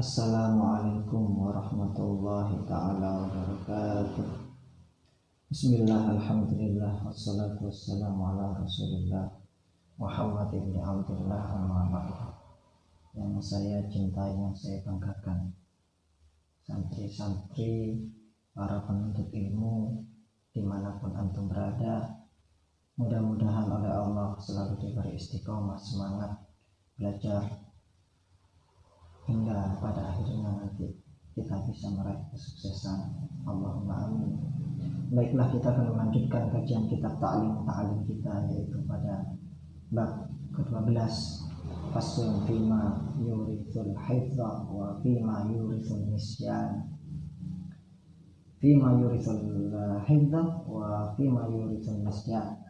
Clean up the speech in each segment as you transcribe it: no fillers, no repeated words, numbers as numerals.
Assalamualaikum warahmatullahi ta'ala wabarakatuh. Bismillah, alhamdulillah, wassalatu wassalamu ala rasulillah Muhammad ibn Abdullah al-Ma'bad. Yang saya cintai, yang saya banggakan, santri-santri, para penuntut ilmu dimanapun antum berada, mudah-mudahan oleh Allah selalu diberi istiqomah, semangat belajar, hingga pada akhirnya nanti kita bisa meraih kesuksesan. Allahumma amin. Baiklah, kita akan melanjutkan kajian kitab ta'lim kita, yaitu pada bab ke-12, faslun fima yurithul haidha wa fima yurithul nisyan. Fima yurithul haidha wa fima yurithul nisyan,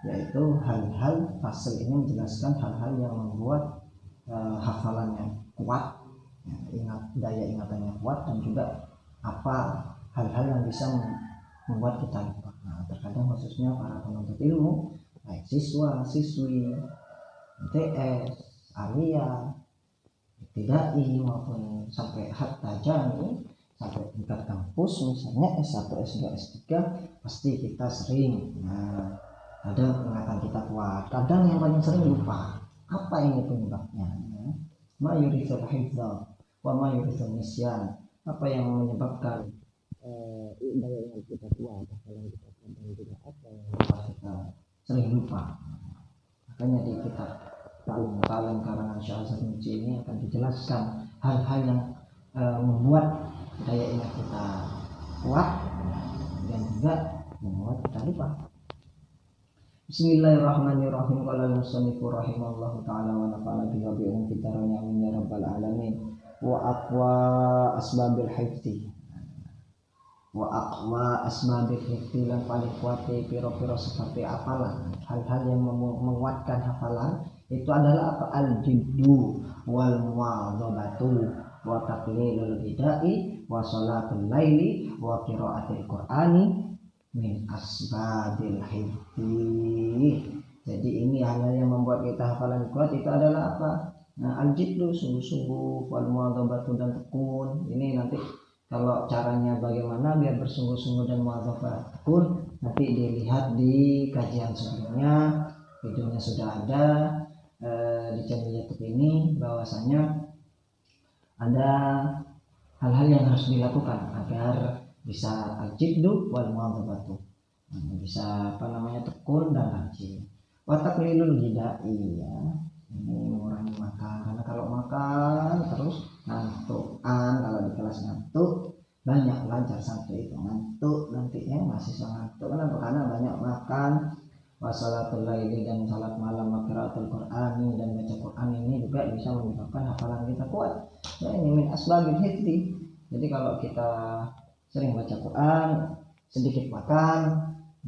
yaitu hal-hal, fasal ini menjelaskan hal-hal yang membuat hafalannya kuat, daya ingatannya kuat, dan juga apa hal-hal yang bisa membuat kita lupa. Terkadang khususnya para penuntut ilmu, baik siswa, siswi, TS, alia, ibtidai maupun sampai hatta jami, sampai tingkat kampus misalnya S1, S2, S3, pasti kita sering kadang ingatan kita kuat, kadang yang paling sering lupa. Apa ini penyebabnya? Ma yurithul hifdha wa ma yurithul nisyan. Apa yang menyebabkan daya ingat kita kuat, hafalan kita kadang juga apa yang membuat kita sering lupa. Makanya di kitab ta'lim karangan Syekh Hasan Mujib ini akan dijelaskan hal-hal yang membuat daya ingat kita kuat dan juga membuat kita lupa. Bismillahirrahmanirrahim. Qala al-musannifu rahimallahu ta'ala wa nafa'ana bihi wa bi ummi kitabih amin ya rabbal alamin. Wa aqwa asbabil hifdzi lan paling kuat piro-piro seperti hafalan, hal-hal yang menguatkan hafalan itu adalah apa? Al-jiddu wal muwadhabatu wa taqlilul bidai wa salatul laili wa qiraatil qur'ani min asbabil hifdzi. Jadi ini hal yang membuat kita hafalan kuat itu adalah apa? Al-jiddu, sungguh-sungguh, wal muwadhabatu, dan tekun. Ini nanti kalau caranya bagaimana biar bersungguh-sungguh dan muwadhabah tekun, nanti dilihat di kajian sebelumnya, videonya sudah ada di channel YouTube ini, bahwasanya ada hal-hal yang harus dilakukan agar bisa al-jiddu wal muwadhabatu, bisa tekun dan rajin. Wa taqlilul bidai, ya, ini mengurangi makan, karena kalau makan terus ngantukan, kalau di kelas ngantuk, banyak belajar santri itu ngantuk nanti mahasiswa ngantuk. Kenapa? Karena banyak makan. Wa salatul laili, dan salat malam, wa qiraatul qur'ani, dan baca Quran, ini juga bisa menyebabkan hafalan kita kuat. Ya, ini min asbabil hifdzi. Jadi kalau kita sering baca Quran, sedikit makan,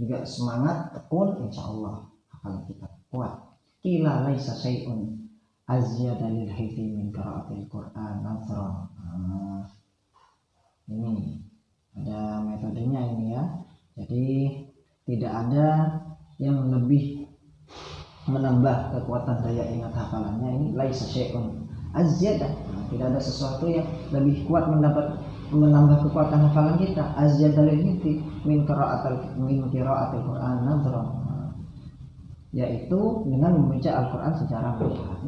juga semangat, tekun, insya Allah hafalan kita kuat. Qila laisa syai'un azyada lil hifdzi min qiraatil Qur'an nazra. Ini ada metodenya ini ya. Jadi tidak ada yang lebih menambah kekuatan daya ingat hafalannya. Ini laisa syai'un azyada. Tidak ada sesuatu yang lebih kuat menambah kekuatan hafalan kita, azyada lil hifdzi min qiraatil Qur'an nazra, yaitu dengan membaca Al-Quran secara melihat.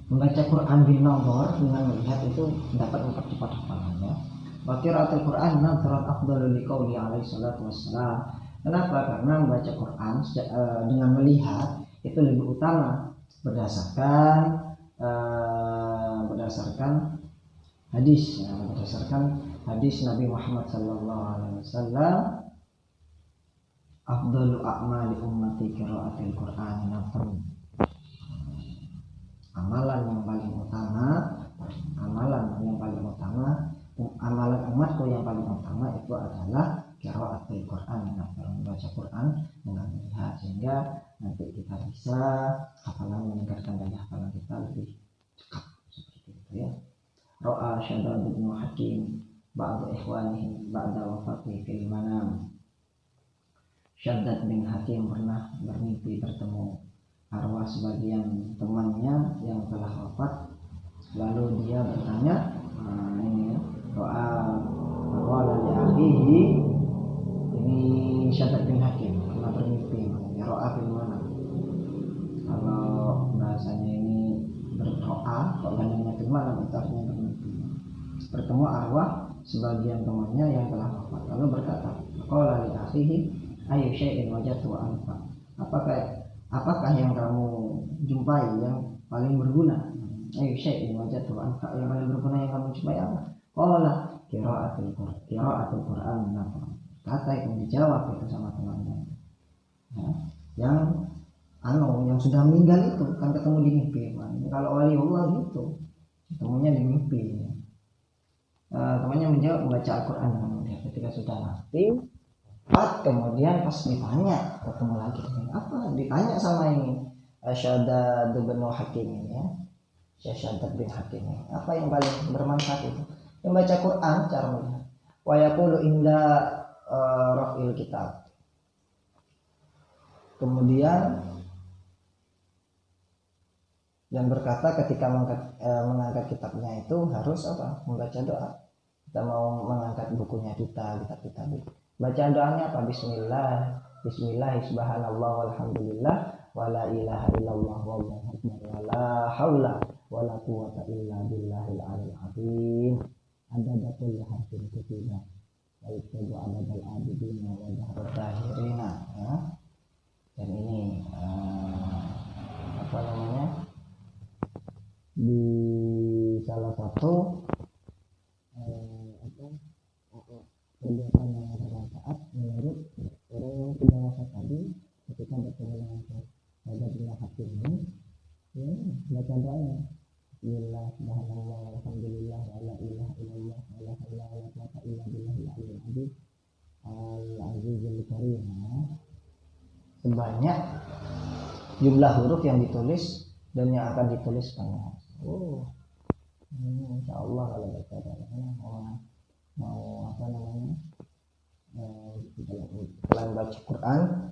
Membaca Quran bin nazar, dengan melihat, itu dapat mempercepat hafalannya. Wa qiraatul Quran nazran afdalu liqauli alaihi salatu wassalam. Kenapa? Karena membaca Quran dengan melihat itu lebih utama berdasarkan hadis, ya, berdasarkan hadis Nabi Muhammad sallallahu alaihi wasallam, afdalu a'mali ummati qiraatul Qur'an nazran. Amalan yang paling utama, amalan umatku yang paling utama itu adalah qiraatul Qur'an nazran, membaca Quran dengan melihat, sehingga nanti kita bisa hafalan, meningkatkan daya hafalan kita lebih cepat, seperti itu ya. Ra'a Syaddad bin Hakim ba'da ikhwanihi ba'da wafatihi fil manam. Syaddad bin Hakim pernah bermimpi bertemu arwah sebagian temannya yang telah wafat. Lalu dia bertanya, Nah, ini ya. Doa qala li akhihi, ini Syaddad bin Hakim pernah bermimpi ya ro'a fil manam. Kalau bahasanya ini berdoa, kok gandengnya fil manam itu artinya bermimpi. Bertemu arwah sebagian temannya yang telah wafat, lalu berkata, qala li akhihi ayu syai'in wajadtu anfa. Apakah yang kamu jumpai yang paling berguna? Ayu syai'in wajadtu anfa, yang paling berguna yang kamu jumpai apa? Qala qira'atul Qur'an. Kata yang dijawab itu sama temannya, ya, yang sudah meninggal itu kan ketemu di mimpi. Kalau waliullah gitu ketemunya di mimpi. Temannya menjawab membaca Al-Quran dengan mudah. Ketika sudah mati, kemudian pas ditanya ketemu lagi, apa ditanya sama ini Syaddad bin Hakim ini ya, Syaddad bin Hakim ini, apa yang paling bermanfaat itu? Membaca Quran cara melihat. Wa yaqulu inda raf'il kitab. Kemudian dan berkata ketika mengangkat kitabnya itu harus apa? Membaca doa. Kita mau mengangkat bukunya kitab baca doanya apa? Bismillah subhanallah walhamdulillah wala ilaha illallah wallahu akbar wala haula wala quwwata illa billahil aliyil azim. Ada kulli harfin ketiga wa yaqulu adadal abidina wa jahrul zahirina ya. Dan ini apa namanya, di salah satu kegiatan yang bermanfaat menurut orang yang sudah wafat tadi ketika bertemu dengan Syaddad bin Hakim ini, ya, baca doanya Bismillah subhanallah walhamdulillah wala ilaha illallah wala haula wala quwwata illa billahil aliyil azim al-azizul karim, sebanyak jumlah huruf yang ditulis dan yang akan ditulis banyak. Insya Allah kalau baca mau apa namanya, selain baca Quran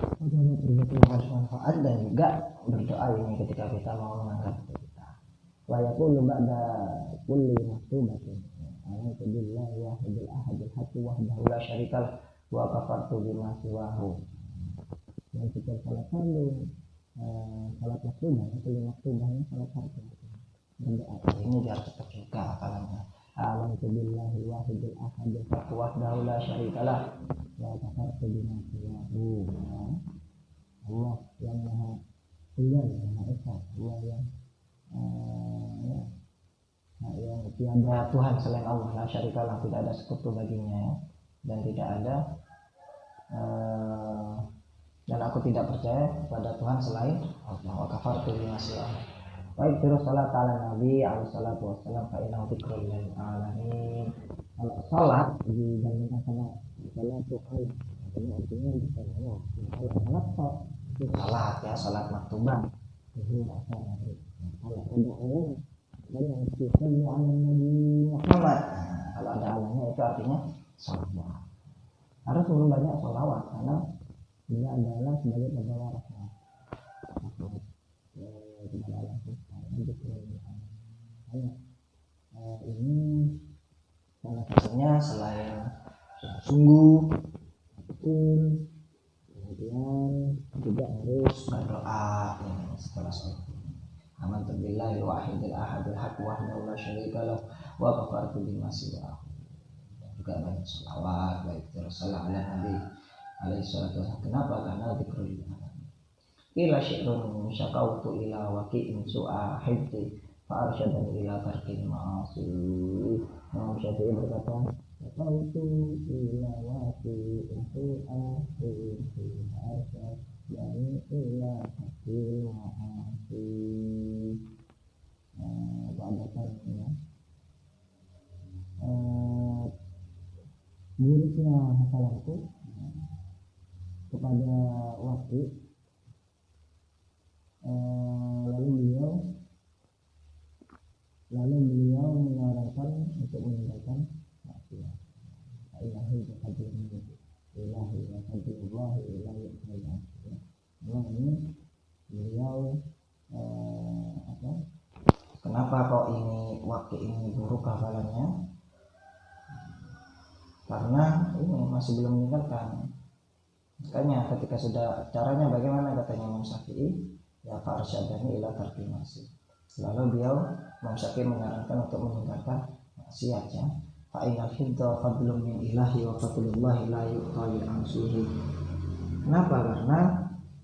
bermanfaat dan juga berdoa ini ketika kita mau mengangkat kita. Wa yaqulu ba'da kulli maktubatin a'udzu billahi wahidil ahadil haq wahdahu la syarikalah wa kafartu bima siwahu. Dan setiap salat fardu, salat maktubah, kulli maktubahnya salat fardu. Berdoa ini biar cepat juga hafalannya. Amantu billahi wahidil ahadil haq wahdahu la syarikalah wa kafartu bima siwahu. Allah yang maha tunggal, maha esa, Allah yang tiada Tuhan selain Allah, la syarikalah, tidak ada sekutu baginya ya. Dan tidak ada dan aku tidak percaya kepada Tuhan selain Allah. Wa kafartu bima siwahu. Baik, terus salat ala Nabi alaihi salatu wassalam fa innahu dzikrul lil alamin. Kalau salat dibandingkan sama salatu al, ini artinya bukan Allah. Salat ya, salat maktubah. Ini apa nanti? Kalau ada Allah dan yang disallu ala Nabi Muhammad. Kalau ada Allahnya itu artinya salawat. Harus banyak salawat karena dia adalah sebagai pembawa rahmat. Kepada Allah ini salah satunya selain sungguh kemudian juga harus berdoa setelah sholat. Amantu billahi wahidil ahadil haq wahdahu la syarikalah wa kafartu bima siwahu. Juga banyak sholawat, baik tersalah ala Nabi alaihi salatu wasallam. Kenapa? Karena dzikrul ila syi'run syakautu ila waqi'in su'a hibti fa arsyadani ila tarkil ma'asi. Imam Syafi'i berkata, syakautu ila waqi'in su'a hibti fa arsyadani ila tarkil ma'asi. Keadaan ya, buruknya hafalanku kepada Waqi'. Lalu beliau menyarankan untuk meninggalkan maksiat. Ilahi wa fadlihi ilahi wa fadlillahi ilahi wa Allah ini beliau kenapa kok ini Waqi' ini buruk karena ini masih belum meninggalkan. Makanya ketika sudah, caranya bagaimana katanya Imam Syafi'i, ya farsyadani ila tarki masih. Lalu Imam Syafi'i menyarankan untuk meninggalkan maksiat ya. Fa inal hidda fadlun min ilahi wa fadlullahi la yu'ta li ansuhi. Kenapa? Karena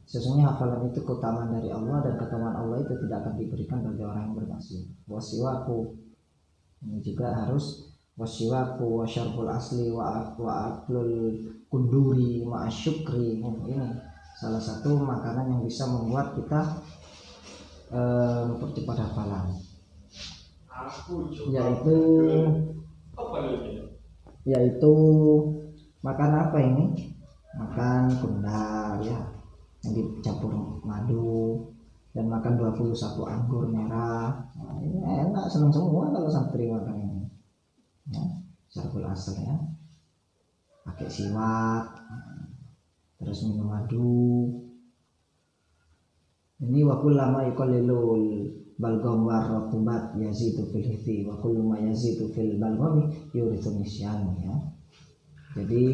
sesungguhnya hafalan itu keutamaan dari Allah, dan keutamaan Allah itu tidak akan diberikan bagi orang yang bermaksiat. Wasiwaku, ini juga harus wasiwaku wa syarbul asli wa aklul kunduri ma syukri. Ini salah satu makanan yang bisa membuat kita mempercepat hafalan, yaitu makan apa ini? Makan kundar ya, yang dicampur madu, dan makan 21 anggur merah. Nah, ini enak, senang semua kalau santri makan ini ya, syarbul asal ya, pakai siwak, terus minum madu. Ini wa kullama yuqallilul balgham war ratubat yazidu fil hithi wa kullu ma yazidu fil balghami yurithu nisyan ya. Jadi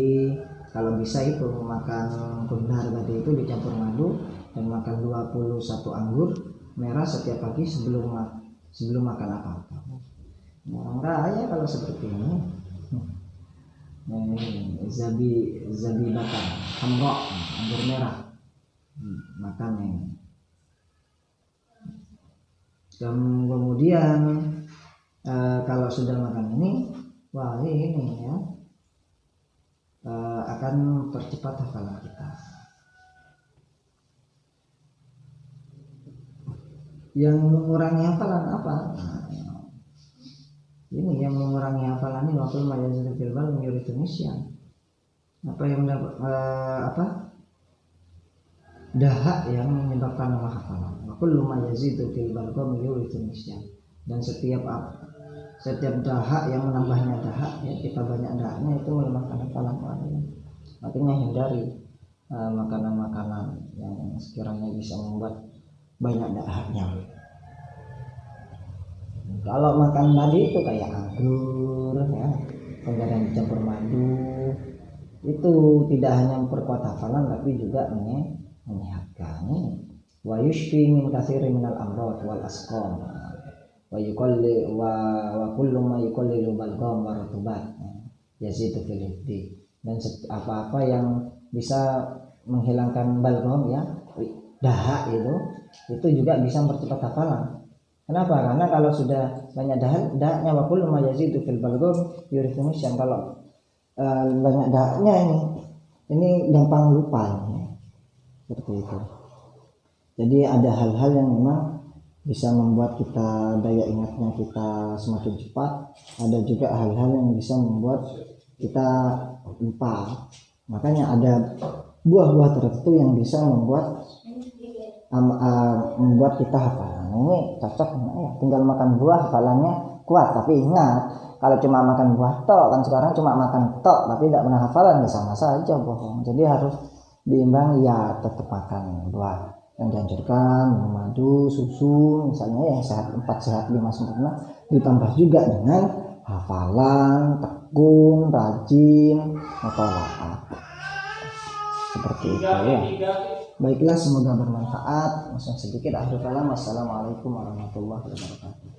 kalau bisa itu makan kundar tadi itu dicampur madu, dan makan 21 anggur merah setiap pagi sebelum makan apa-apa. Orang raya kalau seperti ini. Zabi bakar hamra, anggur merah makan ini. Dan kemudian kalau sudah makan ini, wah ini ya, akan percepat hafalan kita. Yang mengurangi hafalan apa? Nah, ini yang mengurangi hafalan ini waktu majalah filbal menjadi Tunisian. Apa yang dahak yang menyebabkan lemah hafalan. Waktu majazidu filbal menjadi Tunisian. Dan setiap dahak yang menambahnya dahak ya, kita banyak dahaknya itu melemahkan hafalan. Makanya hindari makanan-makanan yang sekiranya bisa membuat banyak dahaknya. Kalau makan tadi itu kayak anggur ya, kemudian dicampur madu, itu tidak hanya memperkuat hafalan tapi juga menyehatkan. Wa yushfi min katsirin minal amrad wal asqam. Wa yuqalli wa kullu ma yuqallilu balgham wa rutubat yazidu fil hifdi. Dan apa-apa yang bisa menghilangkan balgham ya, dahak itu juga bisa mempercepat hafalan. Kenapa? Karena kalau sudah banyak dahaknya wa kullu ma yazidu fil balgham yurithu nisyan. Kalau banyak dahaknya ini gampang lupa ini. Seperti itu. Jadi ada hal-hal yang memang bisa membuat kita daya ingatnya kita semakin cepat. Ada juga hal-hal yang bisa membuat kita lupa. Makanya ada buah-buah tertentu yang bisa membuat kita hafalan. Ini cocok ya, tinggal makan buah hafalannya kuat. Tapi ingat, kalau cuma makan buah tok, kan sekarang cuma makan tok tapi tidak pernah hafalan, ya sama saja bohong. Jadi harus diimbangi ya, tetap makan buah yang dianjurkan, minum madu, susu misalnya yang sehat 4 sehat 5 sempurna, ditambah juga dengan hafalan, tekun, rajin, muthala'ah. Seperti itu ya. Baiklah, semoga bermanfaat. Masih sedikit akhir kalam. Wassalamualaikum warahmatullahi wabarakatuh.